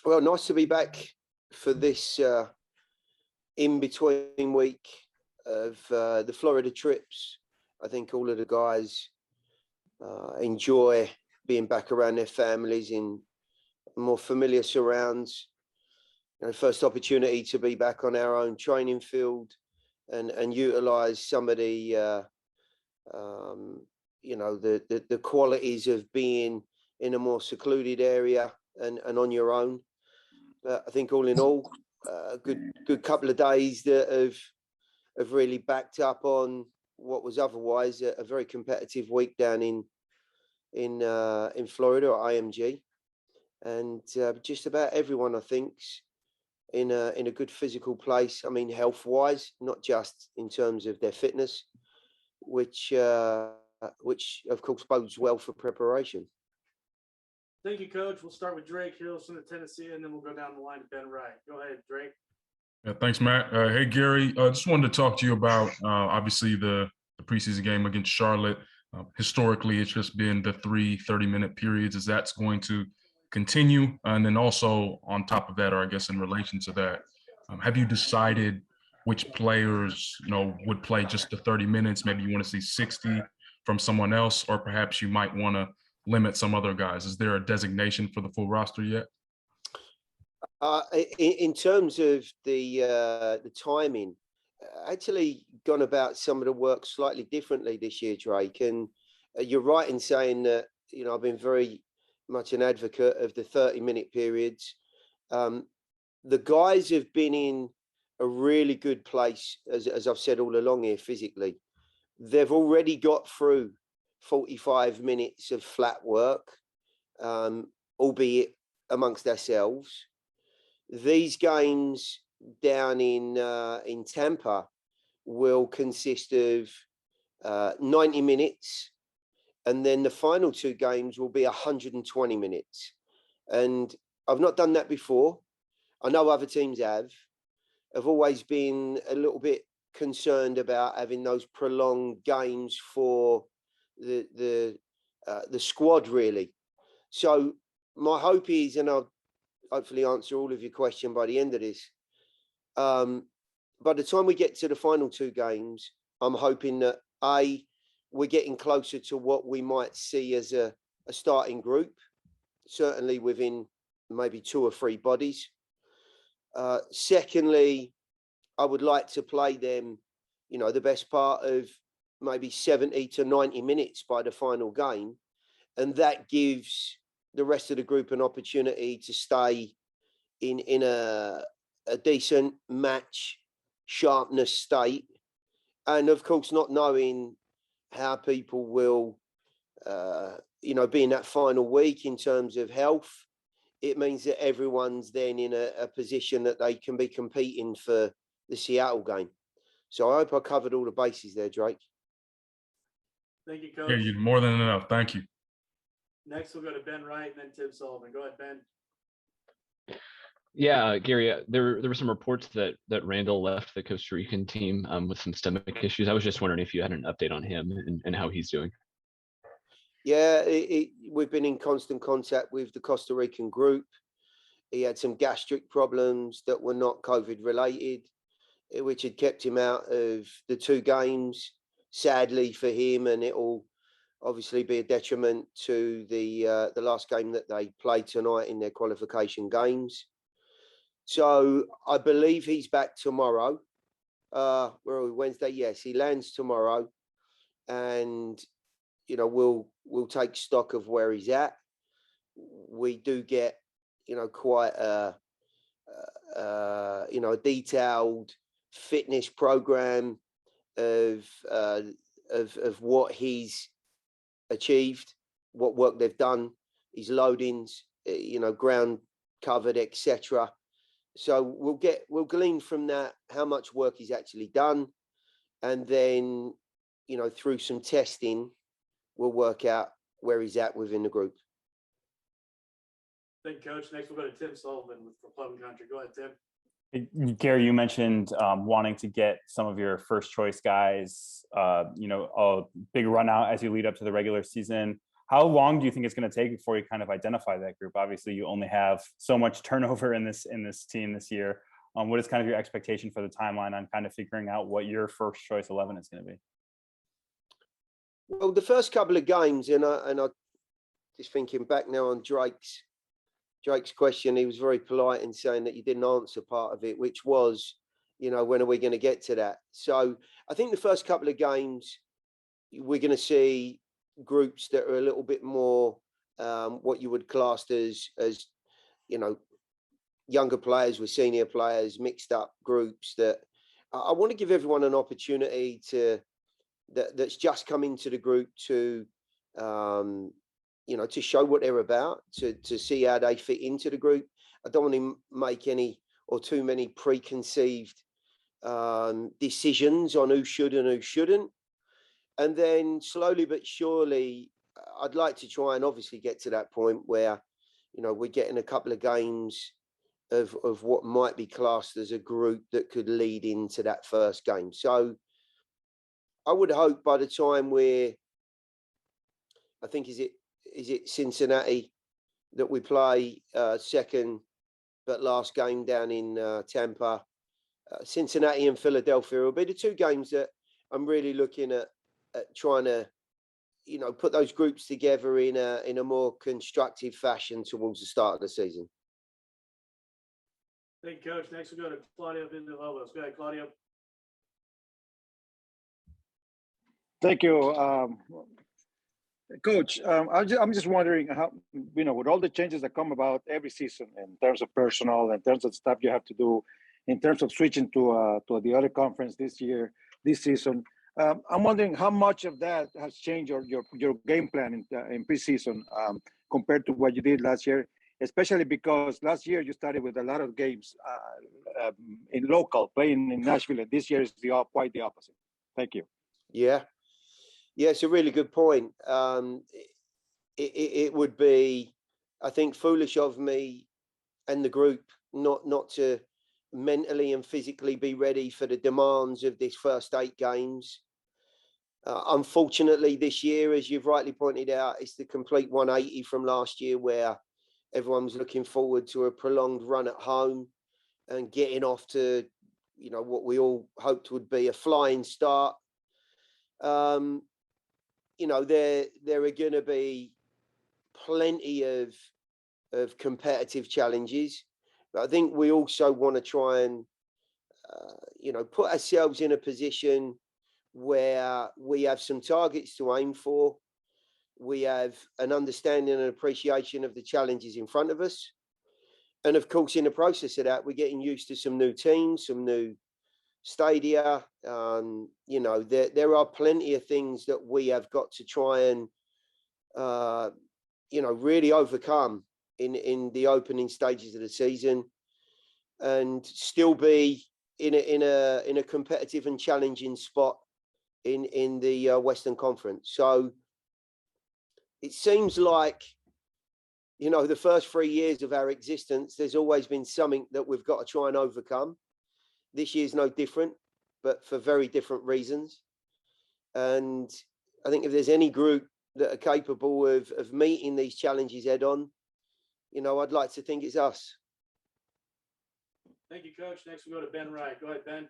Well, nice to be back for this in-between week of the Florida trips. I think all of the guys enjoy being back around their families in more familiar surrounds. First opportunity to be back on our own training field and utilise some of the the qualities of being in a more secluded area and on your own. I think all in all, a good couple of days that have really backed up on what was otherwise a very competitive week down in Florida at IMG, and just about everyone I think's in a good physical place. I mean, health wise, not just in terms of their fitness, which of course bodes well for preparation. Thank you, Coach. We'll start with Drake Harrelson of Tennessee, and then we'll go down the line to Ben Wright. Go ahead, Drake. Yeah, thanks, Matt. Hey, Gary. Just wanted to talk to you about obviously the preseason game against Charlotte. Historically, it's just been the 3 30-minute periods. Is that's going to continue? And then also on top of that, or I guess in relation to that, have you decided which players would play just the 30 minutes? Maybe you want to see 60 from someone else, or perhaps you might want to limit some other guys. Is there a designation for the full roster yet? In terms of the timing, actually gone about some of the work slightly differently this year, Drake. And you're right in saying that I've been very much an advocate of the 30-minute periods. The guys have been in a really good place, as I've said all along here, physically. They've already got through 45 minutes of flat work, albeit amongst ourselves. These games down in Tampa will consist of 90 minutes, and then the final 2 games will be 120 minutes. And I've not done that before. I know other teams have. I've always been a little bit concerned about having those prolonged games for the squad, really. So my hope is, and I'll hopefully answer all of your question by the end of this. By the time we get to the final 2 games, I'm hoping that we're getting closer to what we might see as a starting group, certainly within maybe 2 or 3 bodies. Secondly, I would like to play them, the best part of maybe 70 to 90 minutes by the final game. And that gives the rest of the group an opportunity to stay in a decent match sharpness state. And of course, not knowing how people will, be in that final week in terms of health, it means that everyone's then in a position that they can be competing for the Seattle game. So I hope I covered all the bases there, Drake. Thank you, Coach. Yeah, you're more than enough. Thank you. Next, we'll go to Ben Wright and then Tim Sullivan. Go ahead, Ben. Yeah, Gary, there were some reports that Randall left the Costa Rican team with some stomach issues. I was just wondering if you had an update on him and how he's doing. Yeah, we've been in constant contact with the Costa Rican group. He had some gastric problems that were not COVID related, which had kept him out of the 2 games, sadly for him, and it will obviously be a detriment to the last game that they play tonight in their qualification games. So I believe he's back tomorrow. Where are we? Wednesday? Yes, he lands tomorrow, and we'll take stock of where he's at. We do get quite a detailed fitness program of what he's achieved, what work they've done, his loadings, ground covered, etc. So we'll glean from that how much work he's actually done, and then through some testing we'll work out where he's at within the group. Thank you, Coach. Next we'll go to Tim Sullivan from Club and Country. Go ahead, Tim. Gary, you mentioned wanting to get some of your first choice guys, a big run out as you lead up to the regular season. How long do you think it's going to take before you kind of identify that group? Obviously, you only have so much turnover in this team this year. What is kind of your expectation for the timeline on kind of figuring out what your first choice 11 is going to be? Well, the first couple of games, and I just thinking back now on Drake's question, he was very polite in saying that you didn't answer part of it, which was, when are we going to get to that? So I think the first couple of games, we're going to see groups that are a little bit more what you would class as younger players with senior players, mixed up groups. That I want to give everyone an opportunity that's just come into the group to to show what they're about, to see how they fit into the group. I don't want to make any or too many preconceived decisions on who should and who shouldn't. And then slowly but surely, I'd like to try and obviously get to that point where, we're getting a couple of games of what might be classed as a group that could lead into that first game. So I would hope by the time I think, is it Cincinnati that we play second but last game down in Tampa? Cincinnati and Philadelphia will be the two games that I'm really looking at trying to, put those groups together in a more constructive fashion towards the start of the season. Thank you, Coach. Next, we'll go to Claudio Villalobos. Go ahead, Claudio. Thank you, Coach. I'm just wondering how, with all the changes that come about every season in terms of personnel, in terms of stuff you have to do, in terms of switching to the other conference this season, I'm wondering how much of that has changed your game plan in preseason compared to what you did last year, especially because last year you started with a lot of games in local, playing in Nashville, and this year is quite the opposite. Thank you. Yeah, it's a really good point. It would be, I think, foolish of me and the group not to mentally and physically be ready for the demands of this first 8 games. Unfortunately, this year, as you've rightly pointed out, it's the complete 180 from last year, where everyone was looking forward to a prolonged run at home and getting off to, what we all hoped would be a flying start. There are going to be plenty of competitive challenges, but I think we also want to try and put ourselves in a position where we have some targets to aim for. We have an understanding and appreciation of the challenges in front of us, and of course, in the process of that, we're getting used to some new teams, some new stadia. There are plenty of things that we have got to try and really overcome in the opening stages of the season, and still be in a competitive and challenging spot in the Western Conference. So it seems like, the first 3 years of our existence, there's always been something that we've got to try and overcome. This year's no different, but for very different reasons. And I think if there's any group that are capable of meeting these challenges head on, I'd like to think it's us. Thank you, Coach. Next, we'll go to Ben Wright. Go ahead, Ben.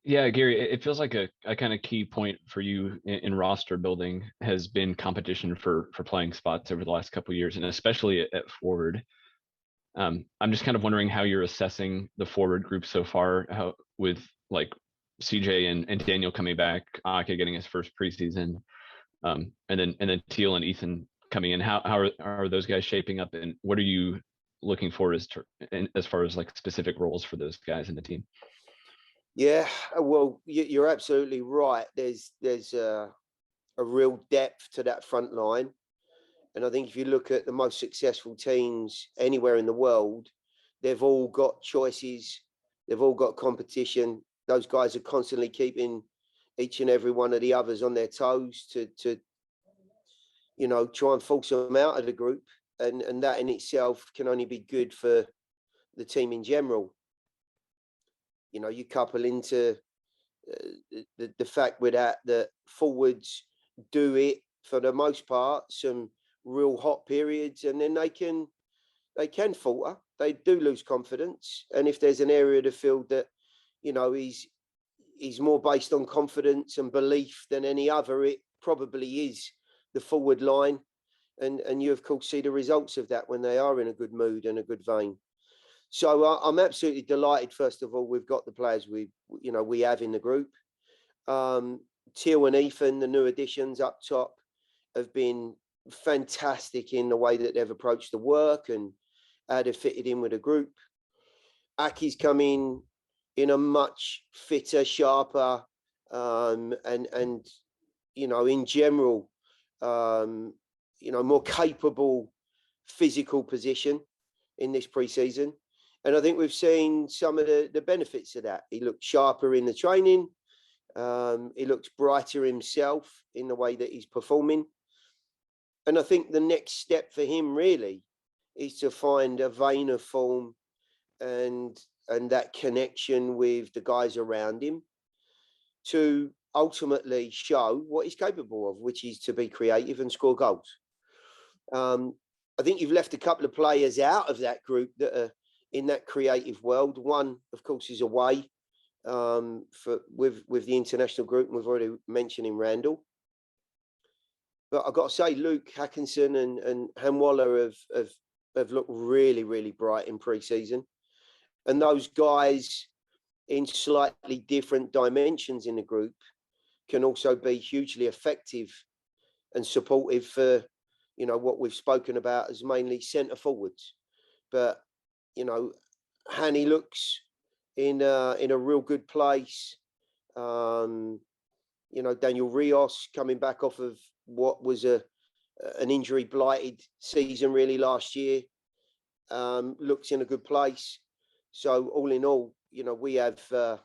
Yeah, Gary, it feels like a kind of key point for you in roster building has been competition for playing spots over the last couple of years, and especially at forward. I'm just kind of wondering how you're assessing the forward group so far, how with like CJ and Daniel coming back, Ake getting his first preseason, and then Teal and Ethan coming in. How are those guys shaping up, and what are you looking for as far as like specific roles for those guys in the team? Yeah, well, you're absolutely right. There's a real depth to that front line. And I think if you look at the most successful teams anywhere in the world, they've all got choices. They've all got competition. Those guys are constantly keeping each and every one of the others on their toes to try and force them out of the group. And that in itself can only be good for the team in general. You couple into the fact with that forwards do it for the most part, some real hot periods, and then they can falter. They do lose confidence. And if there's an area of the field that, you know, he's more based on confidence and belief than any other, it probably is the forward line. And you, of course, see the results of that when they are in a good mood and a good vein. So I'm absolutely delighted, first of all, we've got the players we have in the group. Teal and Ethan, the new additions up top, have been fantastic in the way that they've approached the work and how they've fitted in with the group. Aki's come in a much fitter, sharper, and you know, in general, you know, more capable physical position in this pre-season. And I think we've seen some of the benefits of that. He looked sharper in the training. He looks brighter himself in the way that he's performing. And I think the next step for him really is to find a vein of form and that connection with the guys around him to ultimately show what he's capable of, which is to be creative and score goals. I think you've left a couple of players out of that group that are in that creative world. One, of course, is away with the international group, and we've already mentioned him, Randall. But I've got to say, Luke Hackinson and Hanwalla have looked really, really bright in pre-season. And those guys in slightly different dimensions in the group can also be hugely effective and supportive for, you know, what we've spoken about as mainly centre forwards. But, you know, Hanny looks in a real good place. You know, Daniel Rios coming back off of what was an injury blighted season really last year, looks in a good place. So all in all, you know, we have a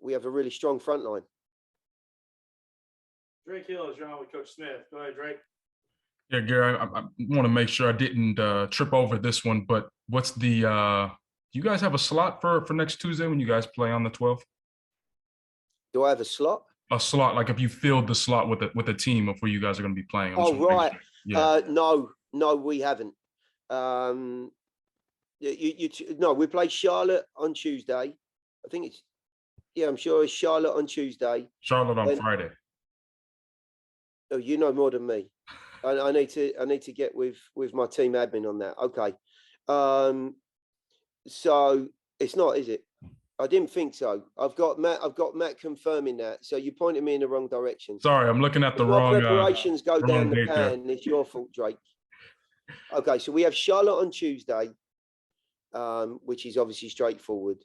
really strong front line. Drake Hill is on with Coach Smith. Go ahead, Drake. Yeah, Gary, I want to make sure I didn't trip over this one, but what's the do you guys have a slot for next Tuesday when you guys play on the 12th? Do I have a slot? A slot, like if you filled the slot with a team of where you guys are going to be playing. Oh, right. Yeah. No, we haven't. No, we play Charlotte on Tuesday. I think it's, yeah, I'm sure it's Charlotte on Tuesday. Charlotte on Friday. Oh, you know more than me. I need to get with my team admin on that. Okay. So it's not, is it? I didn't think so. I've got Matt confirming that. So you pointed me in the wrong direction. Sorry, I'm looking at the wrong. Preparations go down the pan. There. It's your fault, Drake. Okay, so we have Charlotte on Tuesday, which is obviously straightforward.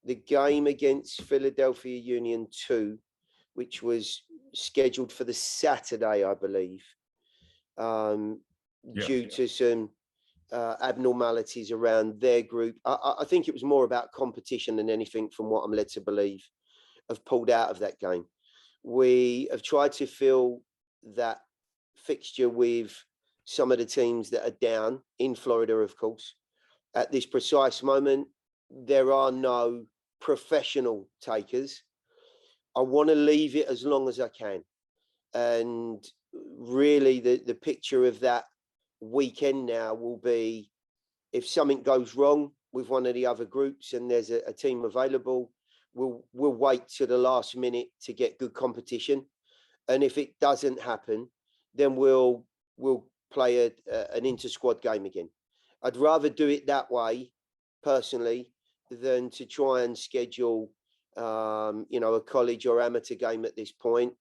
The game against Philadelphia Union 2, which was scheduled for the Saturday, I believe, due to some abnormalities around their group. I think it was more about competition than anything, from what I'm led to believe, have pulled out of that game. We have tried to fill that fixture with some of the teams that are down in Florida, of course. At this precise moment, there are no professional takers. I want to leave it as long as I can. And really the picture of that weekend now will be, if something goes wrong with one of the other groups and there's a team available, we'll wait to the last minute to get good competition. And if it doesn't happen, then we'll play an inter-squad game again. I'd rather do it that way, personally, than to try and schedule, you know, a college or amateur game at this point,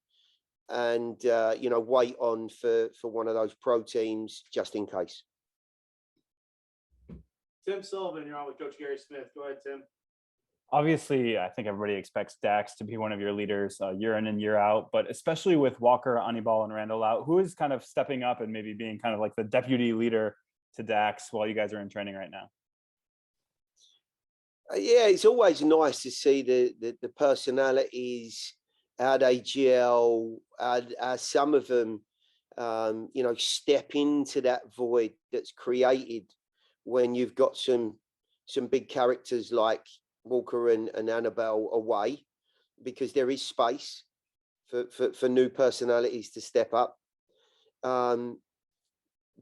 and you know, wait on for one of those pro teams just in case. Tim Sullivan, you're on with Coach Gary Smith. Go ahead, Tim. Obviously, I think everybody expects Dax to be one of your leaders year in and year out, but especially with Walker, Anibal, and Randall out, who is kind of stepping up and maybe being kind of like the deputy leader to Dax while you guys are in training right now? Yeah, it's always nice to see the personalities, how they gel, how some of them, you know, step into that void that's created when you've got some big characters like Walker and Annabelle away, because there is space for new personalities to step up.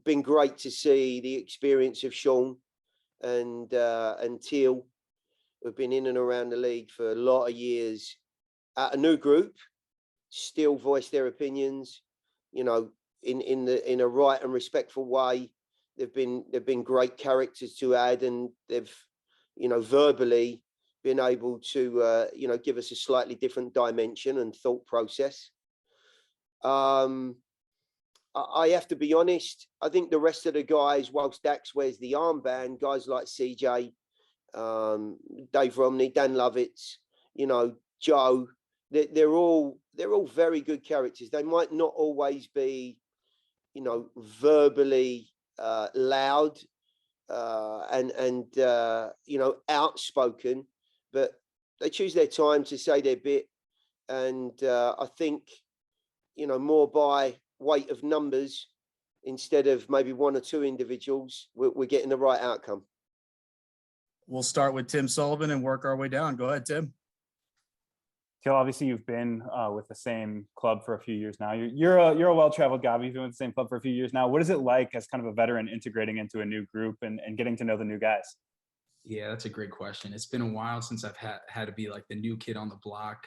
Been great to see the experience of Sean and Teal, who've been in and around the league for a lot of years, at a new group, still voice their opinions, you know, in a right and respectful way. They've been great characters to add, and they've, you know, verbally been able to you know, give us a slightly different dimension and thought process. I have to be honest, I think the rest of the guys, whilst Dax wears the armband, guys like CJ, Dave Romney, Dan Lovitz, you know, Joe, they're all very good characters. They might not always be, you know, verbally loud and you know, outspoken, but they choose their time to say their bit. And I think, you know, more by weight of numbers instead of maybe one or two individuals, we're getting the right outcome. We'll start with Tim Sullivan and work our way down. Go ahead, Tim. Teal, obviously you've been with the same club for a few years now. You're a well-traveled guy. You've been with the same club for a few years now. What is it like as kind of a veteran integrating into a new group and getting to know the new guys? Yeah, that's a great question. It's been a while since I've had to be like the new kid on the block.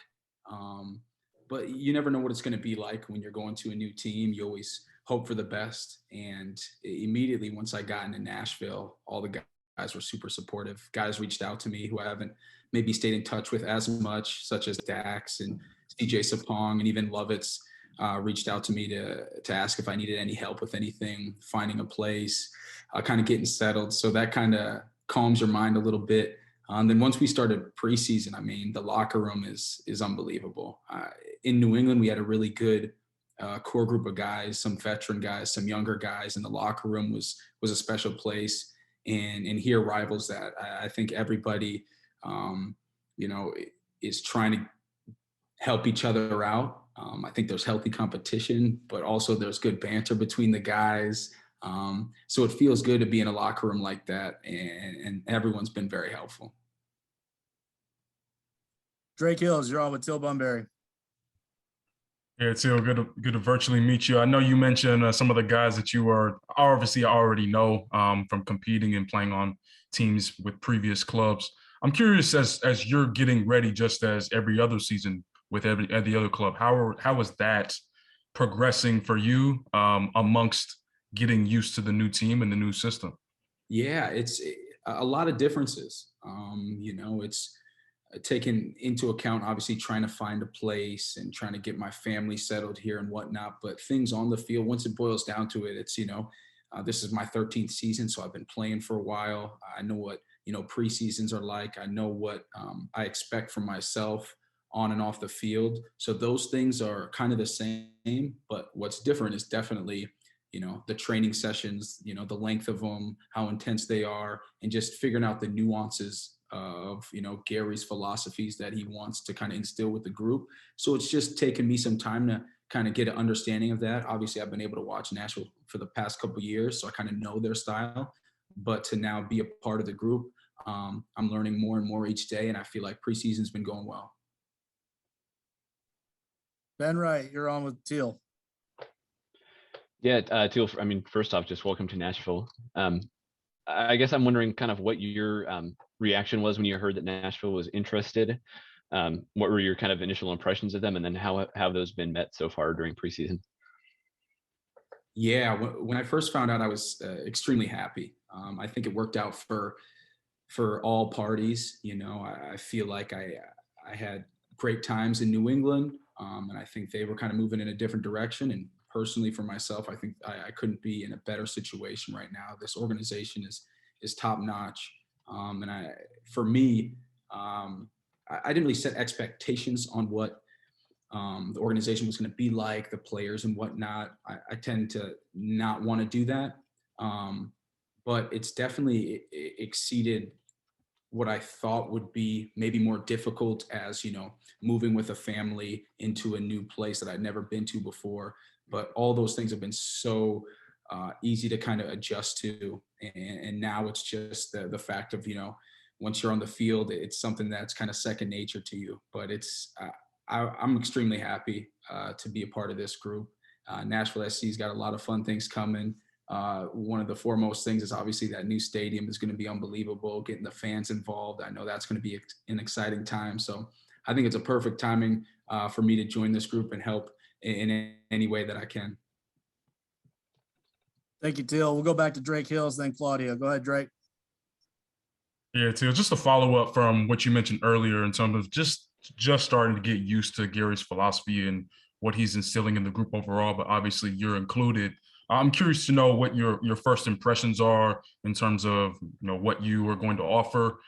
But you never know what it's going to be like when you're going to a new team. You always hope for the best. And immediately once I got into Nashville, all the guys were super supportive. Guys reached out to me who I haven't maybe stayed in touch with as much, such as Dax and CJ Sapong, and even Lovitz reached out to me to ask if I needed any help with anything, finding a place, kind of getting settled. So that kind of calms your mind a little bit. Then once we started preseason, I mean, the locker room is unbelievable. In New England, we had a really good core group of guys, some veteran guys, some younger guys, and the locker room was a special place. And here rivals that. I think everybody, you know, is trying to help each other out. I think there's healthy competition, but also there's good banter between the guys. So it feels good to be in a locker room like that, and everyone's been very helpful. Drake Hills, you're on with Teal Bunbury. Yeah, Teal, good to virtually meet you. I know you mentioned some of the guys that you are obviously already know from competing and playing on teams with previous clubs. I'm curious, as you're getting ready, just as every other season with every other club, how is that progressing for you amongst getting used to the new team and the new system? Yeah, it's a lot of differences. You know, it's taken into account, obviously trying to find a place and trying to get my family settled here and whatnot, but things on the field, once it boils down to it, it's, you know, this is my 13th season, so I've been playing for a while. I know what, you know, preseasons are like. I know what I expect from myself on and off the field. So those things are kind of the same, but what's different is definitely, you know, the training sessions, you know, the length of them, how intense they are, and just figuring out the nuances of, you know, Gary's philosophies that he wants to kind of instill with the group. So it's just taken me some time to kind of get an understanding of that. Obviously, I've been able to watch Nashville for the past couple of years, so I kind of know their style. But to now be a part of the group, I'm learning more and more each day, and I feel like preseason's been going well. Ben Wright, you're on with Teal. Yeah, Teal, I mean, first off, just welcome to Nashville. I guess I'm wondering kind of what your reaction was when you heard that Nashville was interested. What were your kind of initial impressions of them, and then how have those been met so far during preseason? Yeah, when I first found out, I was extremely happy. I think it worked out for all parties. You know, I feel like I had great times in New England, and I think they were kind of moving in a different direction. And personally, for myself, I think I couldn't be in a better situation right now. This organization is top notch, and for me, I didn't really set expectations on what the organization was going to be like, the players and whatnot. I tend to not want to do that, but it's definitely exceeded what I thought would be maybe more difficult, as, you know, moving with a family into a new place that I'd never been to before. But all those things have been so easy to kind of adjust to. And now it's just the fact of, you know, once you're on the field, it's something that's kind of second nature to you. But I'm extremely happy to be a part of this group. Nashville SC's got a lot of fun things coming. One of the foremost things is obviously that new stadium is going to be unbelievable, getting the fans involved. I know that's going to be an exciting time. So I think it's a perfect timing for me to join this group and help in any way that I can. Thank you, Teal. We'll go back to Drake Hills, then Claudia. Go ahead, Drake. Yeah, Teal, just a follow up from what you mentioned earlier in terms of just starting to get used to Gary's philosophy and what he's instilling in the group overall, but obviously you're included. I'm curious to know what your first impressions are in terms of what you are going to offer,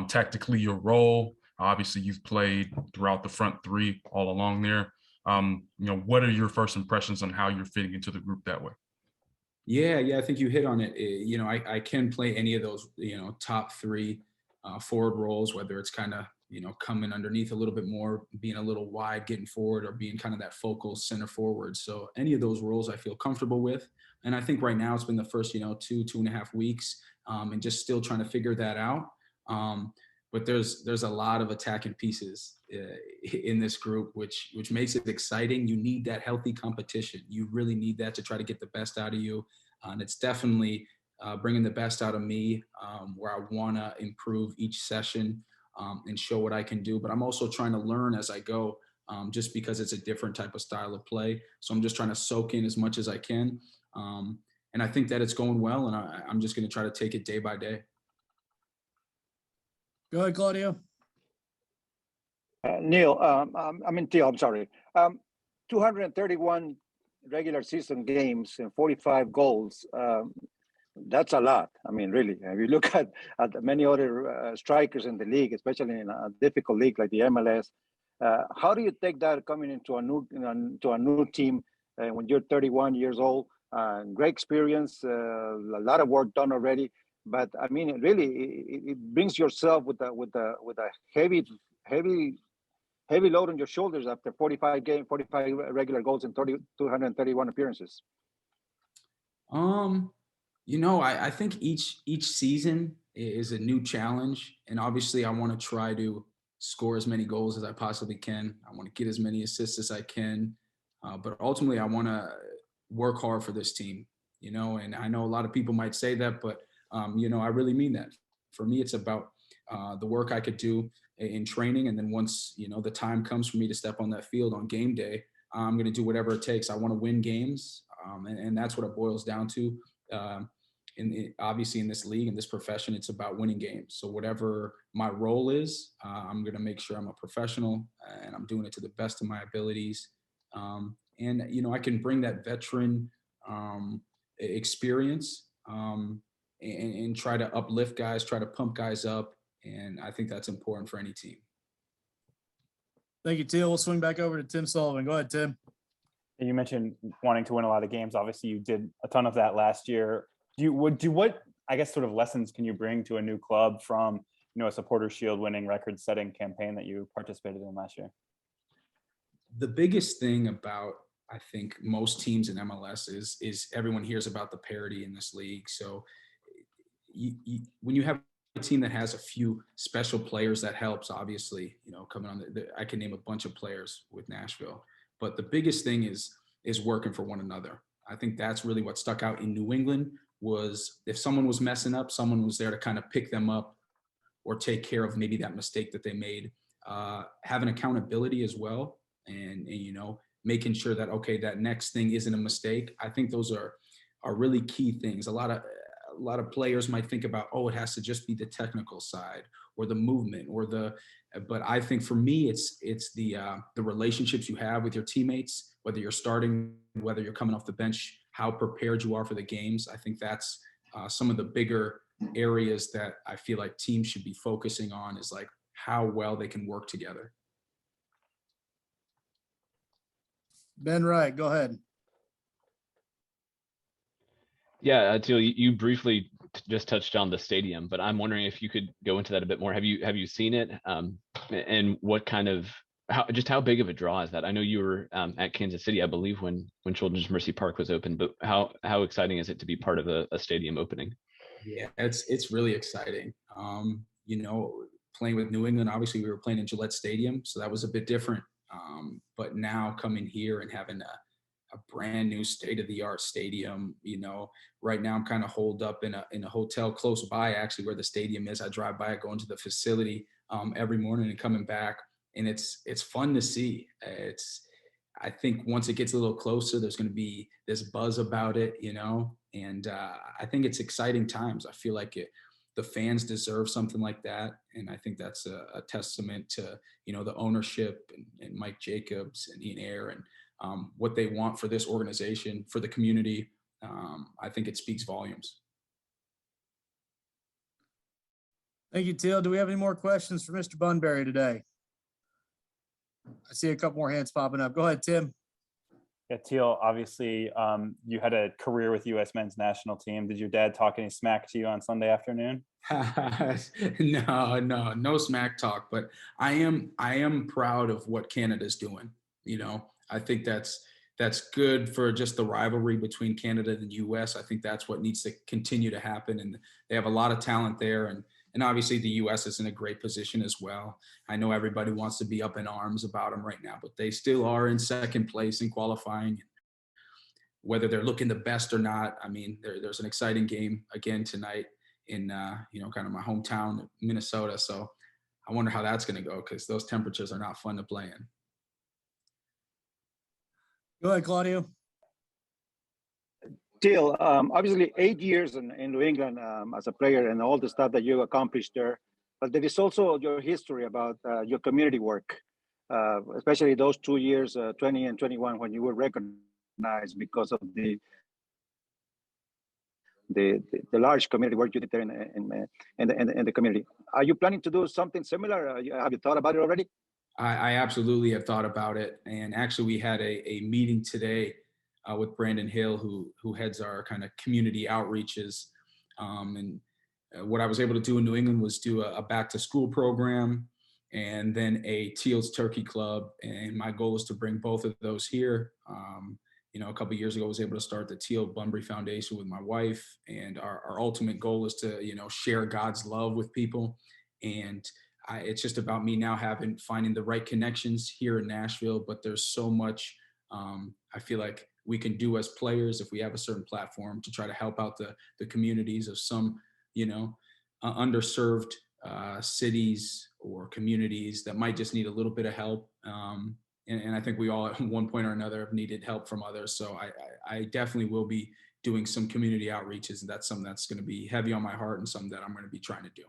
tactically your role. Obviously, you've played throughout the front three all along there. What are your first impressions on how you're fitting into the group that way? Yeah, I think you hit on it. I can play any of those, top three forward roles, whether it's kind of, coming underneath a little bit more, being a little wide, getting forward, or being kind of that focal center forward. So any of those roles I feel comfortable with. And I think right now it's been the first, 2.5 weeks, and just still trying to figure that out. But there's a lot of attacking pieces in this group, which makes it exciting. You need that healthy competition. You really need that to try to get the best out of you. And it's definitely bringing the best out of me, where I want to improve each session and show what I can do. But I'm also trying to learn as I go, just because it's a different type of style of play. So I'm just trying to soak in as much as I can. And I think that it's going well, and I'm just going to try to take it day by day. Go ahead, Claudia. Neil, Teal, I'm sorry. 231 regular season games and 45 goals. That's a lot. I mean, really, if you look at many other strikers in the league, especially in a difficult league like the MLS, how do you take that coming into a new team when you're 31 years old? Great experience, a lot of work done already. But I mean, it brings yourself with a heavy load on your shoulders after 45 regular goals and 231 appearances. I think each season is a new challenge, and obviously I want to try to score as many goals as I possibly can. I want to get as many assists as I can, but ultimately I want to work hard for this team. And I know a lot of people might say that, but I really mean that. For me, it's about the work I could do in training, and then once the time comes for me to step on that field on game day, I'm going to do whatever it takes. I want to win games, and that's what it boils down to. Obviously in this league, in this profession, it's about winning games. So whatever my role is, I'm going to make sure I'm a professional and I'm doing it to the best of my abilities. And I can bring that veteran experience and try to uplift guys, try to pump guys up. And I think that's important for any team. Thank you, Teal. We'll swing back over to Tim Sullivan. Go ahead, Tim. You mentioned wanting to win a lot of games. Obviously, you did a ton of that last year. What I guess sort of lessons can you bring to a new club from a Supporters Shield winning record-setting campaign that you participated in last year? The biggest thing about, I think, most teams in MLS is everyone hears about the parity in this league. So when you have a team that has a few special players, that helps. Obviously, coming on I can name a bunch of players with Nashville, but the biggest thing is working for one another. I think that's really what stuck out in New England. Was if someone was messing up, someone was there to kind of pick them up or take care of maybe that mistake that they made. Having accountability as well, and making sure that, okay, that next thing isn't a mistake. I think those are really key things. A lot of players might think about, it has to just be the technical side or the movement but I think for me, it's the relationships you have with your teammates, whether you're starting, whether you're coming off the bench, how prepared you are for the games. I think that's some of the bigger areas that I feel like teams should be focusing on, is like how well they can work together. Ben Wright, go ahead. Yeah, Teal, you briefly just touched on the stadium, but I'm wondering if you could go into that a bit more. Have you seen it? And what kind of how big of a draw is that? I know you were at Kansas City, I believe, when Children's Mercy Park was open, but how exciting is it to be part of a stadium opening? Yeah, it's really exciting. Playing with New England, obviously we were playing in Gillette Stadium, so that was a bit different. But now coming here and having a brand new state-of-the-art stadium, right now I'm kind of holed up in a hotel close by, actually, where the stadium is. I drive by it, going to the facility every morning and coming back, and it's fun to see. I think once it gets a little closer, there's going to be this buzz about it, and I think it's exciting times. I feel like the fans deserve something like that. And I think that's a testament to, the ownership and Mike Jacobs and Ian Ayer and what they want for this organization, for the community. I think it speaks volumes. Thank you, Teal. Do we have any more questions for Mr. Bunbury today? I see a couple more hands popping up. Go ahead, Tim. Yeah, Teal, obviously you had a career with U.S. men's national team. Did your dad talk any smack to you on Sunday afternoon? No smack talk, but I am proud of what Canada's doing. I think that's good for just the rivalry between Canada and the U.S. I think that's what needs to continue to happen. And they have a lot of talent there. And obviously the U.S. is in a great position as well. I know everybody wants to be up in arms about them right now, but they still are in second place in qualifying. Whether they're looking the best or not, I mean, there's an exciting game again tonight in, kind of my hometown, Minnesota. So I wonder how that's going to go, because those temperatures are not fun to play in. Go ahead, Claudio. Teal, obviously 8 years in New England as a player and all the stuff that you accomplished there, but there is also your history about your community work, especially those 2 years, 20 and 21, when you were recognized because of the large community work you did there in the community. Are you planning to do something similar? Have you thought about it already? I absolutely have thought about it. And actually we had a meeting today with Brandon Hill, who heads our kind of community outreaches. And what I was able to do in New England was do a back to school program and then a Teal's Turkey Club. And my goal is to bring both of those here. A couple of years ago, I was able to start the Teal Bunbury Foundation with my wife. And our ultimate goal is to, share God's love with people. And it's just about me now finding the right connections here in Nashville, but there's so much I feel like we can do as players if we have a certain platform to try to help out the communities of some, underserved cities or communities that might just need a little bit of help. And I think we all at one point or another have needed help from others. So I definitely will be doing some community outreaches, and that's something that's going to be heavy on my heart and something that I'm going to be trying to do.